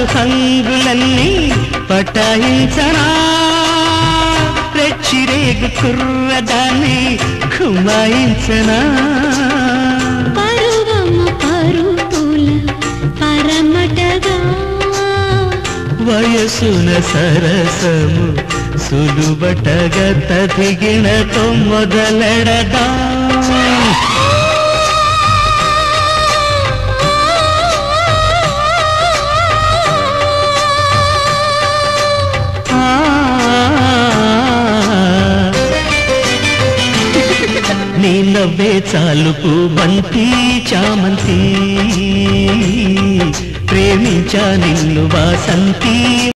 పాటు హంగులన్నీ పటాయించనా రెచ్చిరేగు కుర్రదాన్ని ఘుమాయించనా పరువము పరుపుల పరమటగా వయసున సరసము సులుబటగా తదిగిణతో మొదలెడదా నీ నవ్వే చాలుపు బంతి చామంతి ప్రేమించా నిన్ను వాసంతి